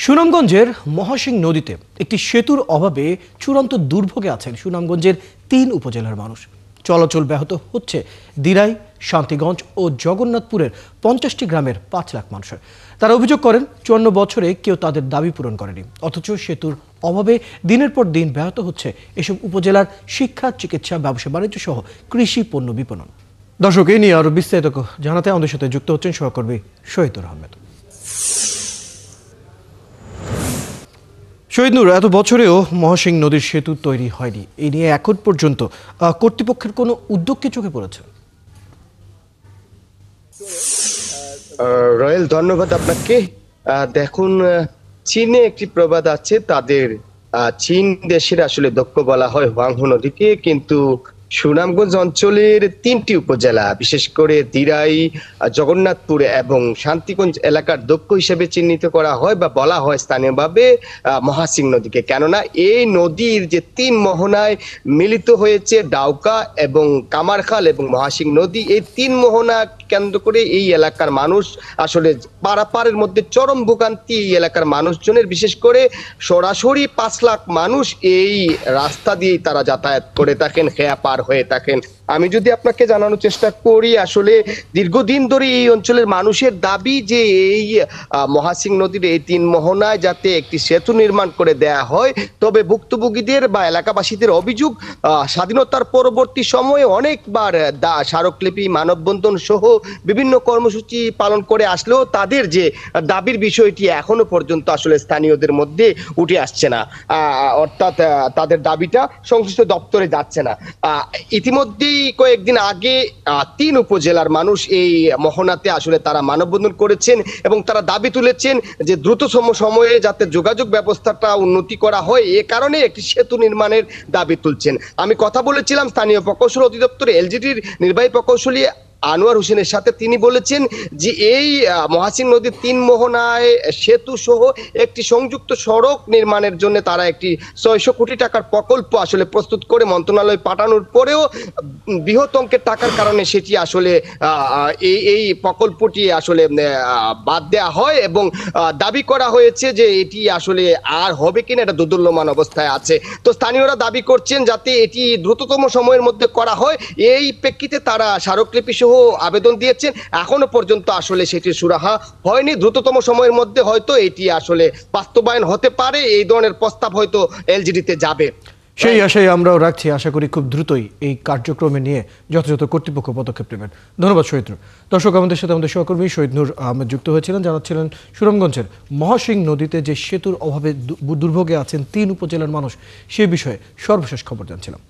সুনামগঞ্জের মহাসিং নদীতে একটি সেতুর অভাবে চূড়ান্ত দুর্ভোগে আছেন সুনামগঞ্জের ৩ উপজেলার মানুষ। চলাচল ব্যাহত হচ্ছে দিরাই, শান্তিগঞ্জ ও জগন্নাথপুরের ৫০টি গ্রামের ৫ লাখ মানুষের। তারা অভিযোগ করেন ৫৪ বছরে কেউ তাদের দাবি পূরণ করেনি, অথচ সেতুর অভাবে দিনের পর দিন ব্যাহত হচ্ছে এসব উপজেলার শিক্ষা, চিকিৎসা, ব্যবসা বাণিজ্য সহ কৃষি পণ্য বিপণন। দর্শক, এই নিয়ে আরো বিস্তারিত জানাতে আমাদের সাথে যুক্ত হচ্ছেন সহকর্মী শহীদুর আহমেদ। শহীদুর, এত বছরেও মহাসিং নদীর সেতু তৈরি হয়নি, এই নিয়ে এখন পর্যন্ত কর্তৃপক্ষের কোনো উদ্যোগ কি চোখে পড়েছে? রয়েল, ধন্যবাদ আপনাকে। দেখুন, চীনে একটি প্রবাদ আছে, তাদের চীন দেশের আসলে দক্ষ বলা হয় হোয়াংহো নদীকে, কিন্তু সুনামগঞ্জ অঞ্চলের ৩টি উপজেলা, বিশেষ করে দিরাই, জগন্নাথপুর এবং শান্তিগঞ্জ এলাকার দক্ষ হিসেবে চিহ্নিত করা হয় বা বলা হয় স্থানীয়ভাবে মহাসিং নদীকে। কেননা এই নদীর যে ৩ মোহনায় মিলিত হয়েছে ডাউকা এবং কামারখাল এবং মহাসিং নদী, এই ৩ মোহনা কেন্দ্র করে এই এলাকার মানুষ আসলে পারাপারের মধ্যে চরম ভোগান্তি এই এলাকার মানুষজনের। বিশেষ করে সরাসরি ৫ লাখ মানুষ এই রাস্তা দিয়ে তারা যাতায়াত করে থাকেন, খেয়া পার হয়ে থাকেন। আমি যদি আপনাকে জানানোর চেষ্টা করি, আসলে দীর্ঘদিন ধরে এই অঞ্চলের মানুষের দাবি যে এই মহাসিং নদীর এই 3 মোহনায় যাতে একটি সেতু নির্মাণ করে দেয়া হয়। তবে ভুক্তভোগীদের বা এলাকাবাসীদের অভিযোগ, স্বাধীনতার পরবর্তী সময়ে অনেকবার স্মারকলিপি, মানববন্ধন সহ বিভিন্ন কর্মসূচি পালন করে আসলেও তাদের যে দাবির বিষয়টি এখনো পর্যন্ত আসলে স্থানীয়দের মধ্যে উঠে আসছে না, অর্থাৎ তাদের দাবিটা সংশ্লিষ্ট দপ্তরে যাচ্ছে না। ইতিমধ্যেই কয়েকদিন আগে 3 উপজেলার মানুষ এই মোহনাতে আসলে তারা মানববন্ধন করেছেন এবং তারা দাবি তুলেছেন যে দ্রুততম সময়ে যাতে যোগাযোগ ব্যবস্থাটা উন্নতি করা হয়, এ কারণে একটি সেতু নির্মাণের দাবি তুলছেন। আমি কথা বলেছিলাম স্থানীয় প্রকৌশল অধিদপ্তর এলজিডির নির্বাহী প্রকৌশলী আনোয়ার হোসেনের সাথে। তিনি বলেছেন যে এই মহাসিং নদীর 3 মোহনায় সেতু সহ একটি সংযুক্ত সড়ক নির্মাণের জন্য তারা একটি 600 কোটি টাকার প্রকল্প আসলে প্রস্তুত করে মন্ত্রণালয় পাঠানোর পরেও বৃহৎ অঙ্কের টাকার কারণে সেটি আসলে এই প্রকল্পটি আসলে বাদ দেওয়া হয় এবং দাবি করা হয়েছে যে এটি আসলে আর হবে কিনা এটা দোদুল্যমান অবস্থায় আছে। তো স্থানীয়রা দাবি করছেন যাতে এটি দ্রুততম সময়ের মধ্যে করা হয়। এই প্রেক্ষিতে তারা স্মারকলিপি সহ আবেদন দিয়েছেন। এখনো পর্যন্ত আসলে সেটি সুরাহা হয়নি। দ্রুততম সময়ের মধ্যে হয়তো এটি আসলে বাস্তবায়ন হতে পারে, এই ধরনের প্রস্তাব হয়তো এলজিডিতে যাবে। সেই আশায় আমরাও রাখছি। আশা করি খুব দ্রুতই এই কার্যক্রমে নিয়ে যথাযথ কর্তৃপক্ষ পদক্ষেপ নেবেন। ধন্যবাদ শহীদুর। দর্শক, আমাদের সাথে আমাদের সহকর্মী শহীদুর আহমেদ যুক্ত হয়েছিলেন, জানাচ্ছিলেন সুনামগঞ্জের মহাসিং নদীতে যে সেতুর অভাবে দুর্ভোগে আছেন 3 উপজেলার মানুষ, সে বিষয়ে সর্বশেষ খবর জানছিলাম।